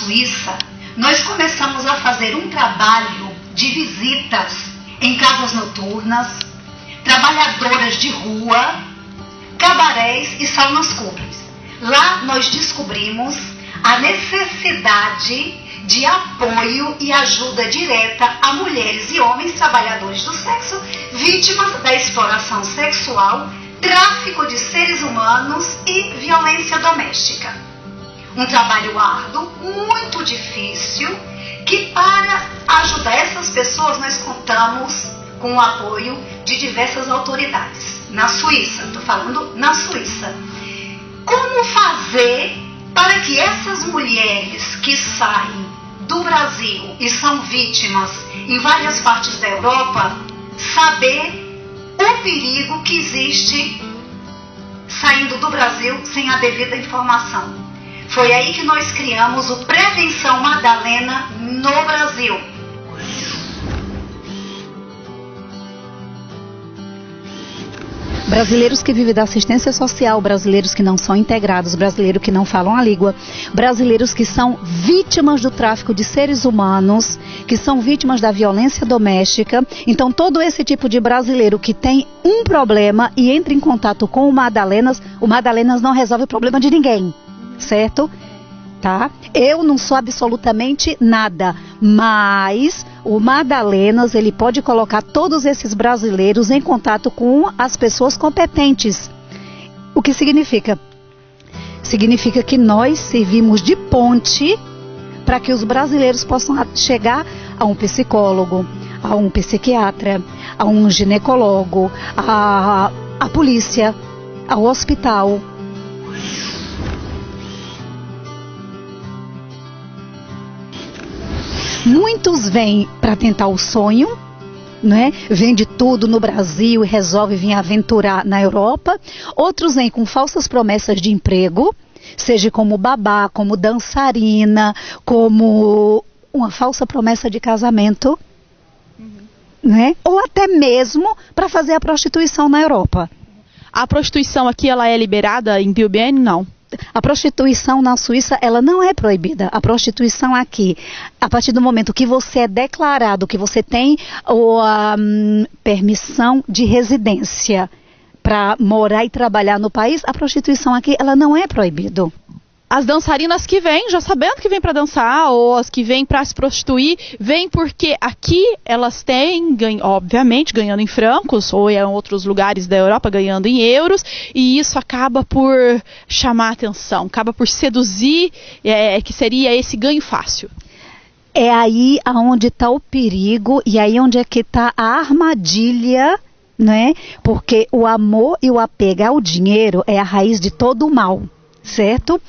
Suíça, nós começamos a fazer um trabalho de visitas em casas noturnas, trabalhadoras de rua, cabarés e saunas cubras. Lá nós descobrimos a necessidade de apoio e ajuda direta a mulheres e homens trabalhadores do sexo, vítimas da exploração sexual, tráfico de seres humanos e violência doméstica. Um trabalho árduo, muito difícil, que para ajudar essas pessoas nós contamos com o apoio de diversas autoridades. Na Suíça, estou falando na Suíça. Como fazer para que essas mulheres que saem do Brasil e são vítimas em várias partes da Europa, saber o perigo que existe saindo do Brasil sem a devida informação? Foi aí que nós criamos o Prevenção Madalena no Brasil. Brasileiros que vivem da assistência social, brasileiros que não são integrados, brasileiros que não falam a língua, brasileiros que são vítimas do tráfico de seres humanos, que são vítimas da violência doméstica. Então, todo esse tipo de brasileiro que tem um problema e entra em contato com o Madalenas não resolve o problema de ninguém, certo? Tá? Eu não sou absolutamente nada, mas o Madalenas, ele pode colocar todos esses brasileiros em contato com as pessoas competentes. O que significa? Significa que nós servimos de ponte para que os brasileiros possam chegar a um psicólogo, a um psiquiatra, a um ginecólogo, a polícia, ao hospital. Muitos vêm para tentar o sonho, né? Vende tudo no Brasil e resolve vir aventurar na Europa. Outros vêm com falsas promessas de emprego, seja como babá, como dançarina, como uma falsa promessa de casamento, né? Ou até mesmo para fazer a prostituição na Europa. A prostituição aqui, ela é liberada em Biel-Bienne? Não. A prostituição na Suíça, ela não é proibida. A prostituição aqui, a partir do momento que você é declarado, que você tem a permissão de residência para morar e trabalhar no país, a prostituição aqui, ela não é proibida. As dançarinas que vêm, já sabendo que vêm para dançar, ou as que vêm para se prostituir, vêm porque aqui elas têm, obviamente, ganhando em francos, ou em outros lugares da Europa ganhando em euros, e isso acaba por chamar a atenção, acaba por seduzir, que seria esse ganho fácil. É aí onde está o perigo, e aí onde é que está a armadilha, né? Porque o amor e o apego ao dinheiro é a raiz de todo o mal. Certo?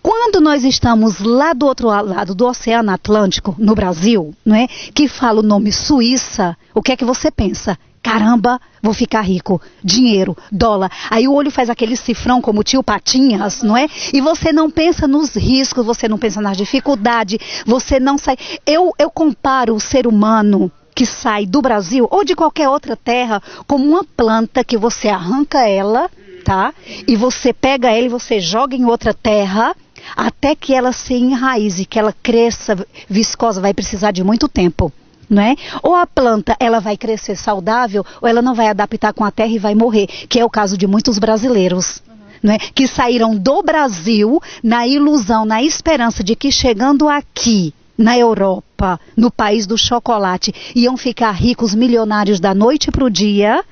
Quando nós estamos lá do outro lado do Oceano Atlântico, no Brasil, não é? Que fala o nome Suíça, o que é que você pensa? Caramba, vou ficar rico, dinheiro, dólar. Aí o olho faz aquele cifrão como o tio Patinhas, não é? E você não pensa nos riscos, você não pensa nas dificuldades, você não sai... Eu comparo o ser humano que sai do Brasil ou de qualquer outra terra como uma planta que você arranca ela, tá? E você pega ela e você joga em outra terra até que ela se enraize, que ela cresça viscosa, vai precisar de muito tempo, não é? Ou a planta, ela vai crescer saudável ou ela não vai adaptar com a terra e vai morrer, que é o caso de muitos brasileiros. Não é? Que saíram do Brasil na ilusão, na esperança de que chegando aqui na Europa, no país do chocolate, iam ficar ricos, milionários da noite para o dia,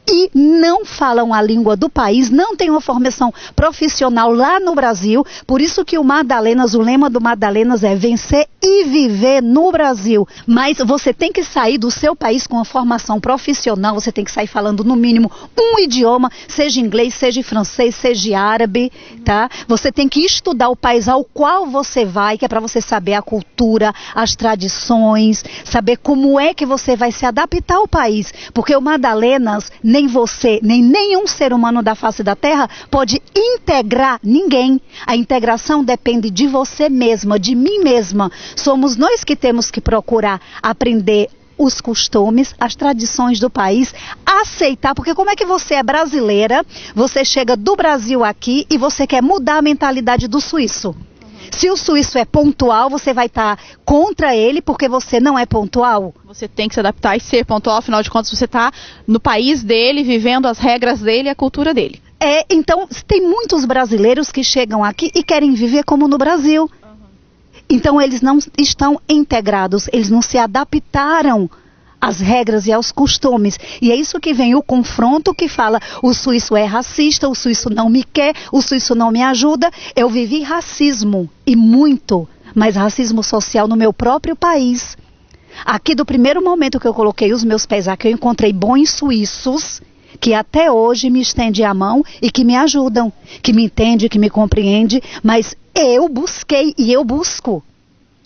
e não falam a língua do país, não têm uma formação profissional lá no Brasil. Por isso que o Madalenas, o lema do Madalenas é vencer e viver no Brasil. Mas você tem que sair do seu país com uma formação profissional, você tem que sair falando no mínimo um idioma, seja inglês, seja francês, seja árabe, tá? Você tem que estudar o país ao qual você vai, que é para você saber a cultura, as tradições, saber como é que você vai se adaptar ao país. Porque o Madalenas, nem você, nem nenhum ser humano da face da Terra pode integrar ninguém. A integração depende de você mesma, de mim mesma. Somos nós que temos que procurar aprender os costumes, as tradições do país, aceitar, porque como é que você é brasileira, você chega do Brasil aqui e você quer mudar a mentalidade do suíço? Se o suíço é pontual, você vai estar contra ele porque você não é pontual? Você tem que se adaptar e ser pontual, afinal de contas você está no país dele, vivendo as regras dele e a cultura dele. Então, tem muitos brasileiros que chegam aqui e querem viver como no Brasil. Então, eles não estão integrados, eles não se adaptaram às regras e aos costumes. E é isso que vem o confronto que fala, o suíço é racista, o suíço não me quer, o suíço não me ajuda. Eu vivi racismo, e muito, mas racismo social no meu próprio país. Aqui, do primeiro momento que eu coloquei os meus pés aqui, eu encontrei bons suíços que até hoje me estendem a mão e que me ajudam, que me entende, que me compreende, mas eu busquei e eu busco.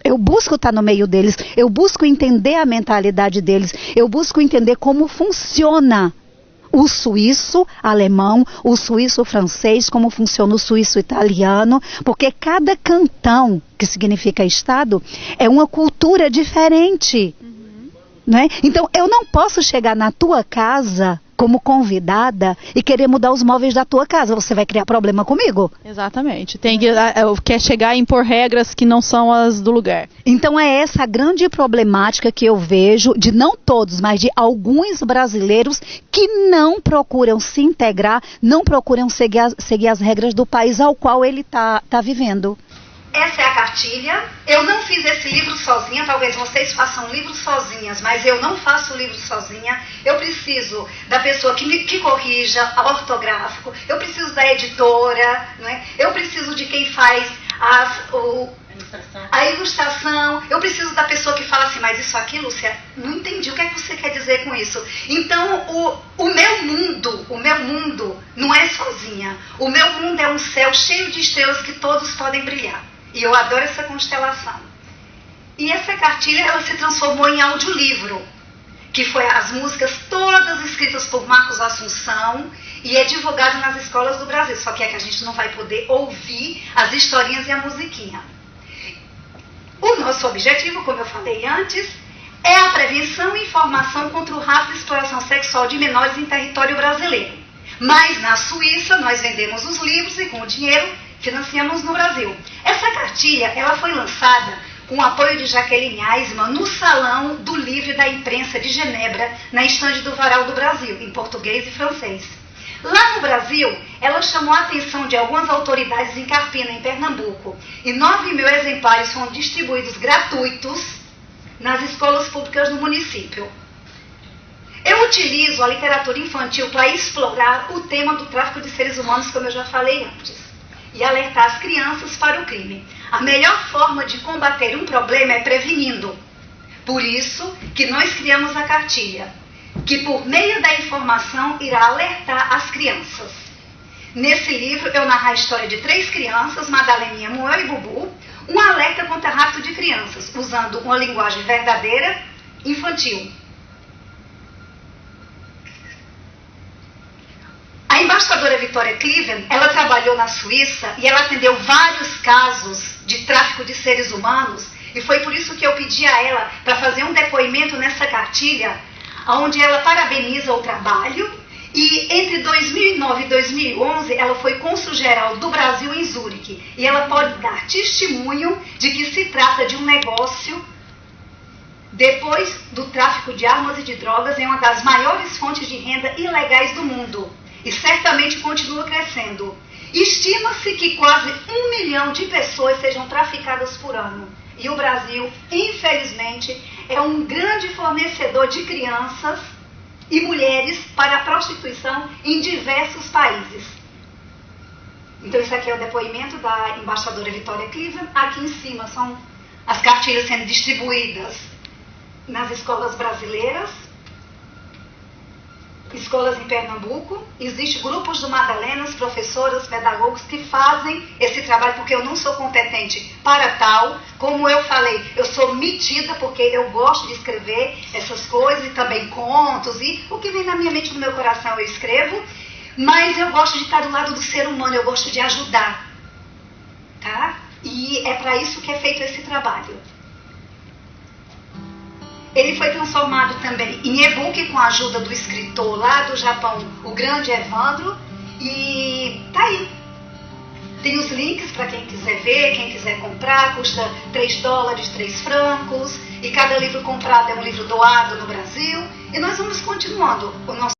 Eu busco estar no meio deles, eu busco entender a mentalidade deles, eu busco entender como funciona o suíço alemão, o suíço francês, como funciona o suíço italiano, porque cada cantão, que significa estado, é uma cultura diferente. Né? Então, eu não posso chegar na tua casa como convidada e querer mudar os móveis da tua casa. Você vai criar problema comigo. Exatamente. Quer chegar e impor regras que não são as do lugar. Então é essa a grande problemática que eu vejo, de não todos, mas de alguns brasileiros que não procuram se integrar, não procuram seguir as regras do país ao qual ele tá vivendo. Essa é a cartilha. Eu não fiz esse livro sozinha, talvez vocês façam livros sozinhas, mas eu não faço livro sozinha. Eu preciso da pessoa que corrija o ortográfico, eu preciso da editora, né? Eu preciso de quem faz a ilustração, eu preciso da pessoa que fala assim, mas isso aqui, Lúcia, não entendi, o que é que você quer dizer com isso? Então, o meu mundo não é sozinha. O meu mundo é um céu cheio de estrelas que todos podem brilhar. E eu adoro essa constelação. E essa cartilha, ela se transformou em audiolivro, que foi as músicas todas escritas por Marcos Assunção e é divulgado nas escolas do Brasil. Só que é que a gente não vai poder ouvir as historinhas e a musiquinha. O nosso objetivo, como eu falei antes, é a prevenção e informação contra o rapto e exploração sexual de menores em território brasileiro. Mas na Suíça nós vendemos os livros e com o dinheiro financiamos no Brasil. Essa cartilha, ela foi lançada com o apoio de Jaqueline Eisman no Salão do Livro da Imprensa de Genebra, na estande do Varal do Brasil, em português e francês. Lá no Brasil, ela chamou a atenção de algumas autoridades em Carpina, em Pernambuco, e 9.000 exemplares foram distribuídos gratuitos nas escolas públicas do município. Eu utilizo a literatura infantil para explorar o tema do tráfico de seres humanos, como eu já falei antes, e alertar as crianças para o crime. A melhor forma de combater um problema é prevenindo. Por isso que nós criamos a cartilha, que por meio da informação irá alertar as crianças. Nesse livro eu narro a história de 3 crianças, Madaleninha, Moel e Bubu, um alerta contra rapto de crianças, usando uma linguagem verdadeira, infantil. A embaixadora Victoria Cleveland, ela trabalhou na Suíça e ela atendeu vários casos de tráfico de seres humanos, e foi por isso que eu pedi a ela para fazer um depoimento nessa cartilha, onde ela parabeniza o trabalho, e entre 2009 e 2011 ela foi cônsul-geral do Brasil em Zurique, e ela pode dar testemunho de que se trata de um negócio, depois do tráfico de armas e de drogas, é uma das maiores fontes de renda ilegais do mundo. E certamente continua crescendo. Estima-se que quase 1 milhão de pessoas sejam traficadas por ano. E o Brasil, infelizmente, é um grande fornecedor de crianças e mulheres para a prostituição em diversos países. Então, isso aqui é o depoimento da embaixadora Victoria Cleveland. Aqui em cima são as cartilhas sendo distribuídas nas escolas brasileiras, escolas em Pernambuco. Existem grupos do Madalenas, professoras, pedagogos que fazem esse trabalho, porque eu não sou competente para tal. Como eu falei, eu sou metida porque eu gosto de escrever essas coisas e também contos, e o que vem na minha mente, no meu coração eu escrevo, mas eu gosto de estar do lado do ser humano, eu gosto de ajudar, tá? E é para isso que é feito esse trabalho. Ele foi transformado também em e-book com a ajuda do escritor lá do Japão, o grande Evandro, e tá aí. Tem os links para quem quiser ver, quem quiser comprar, custa $3, 3 francos, e cada livro comprado é um livro doado no Brasil. E nós vamos continuando o nosso